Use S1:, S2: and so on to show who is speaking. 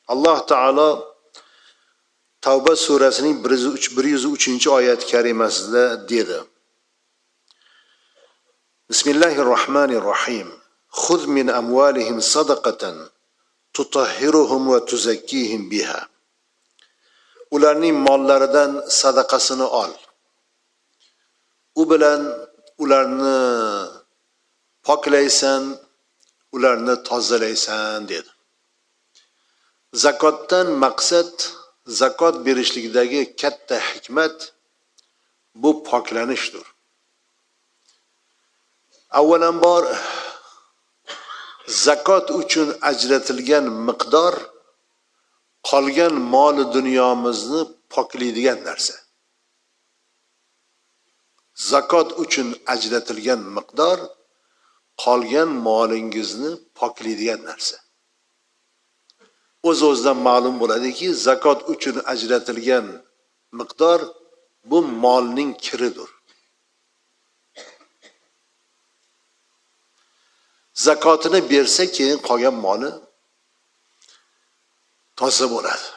S1: Alloh taolo Tavba surasining 103 karimasida dedi: Bismillahirrohmanirrohim. Khudh min amwalihim sadaqatan tutahhiruhum va tuzakkihim biha. Ularning mollaridan sadaqasini ol. U bilan ularni poklaysan, ularni tozalaysan dedi. Zakotdan maqsad, zakot berishlikdagi katta hikmat bu poklanishdir. Avvalambor zakot uchun ajratilgan miqdor qolgan mol dunyomizni poklaydigan narsa. Zakot uchun ajratilgan miqdor qolgan molingizni poklaydigan narsa. O'z-o'zidan ma'lum bo'ladiki, zakot uchun ajratilgan miqdor bu molning kiridir. Zakotini bersa keyin qolgan moli toza bo'ladi.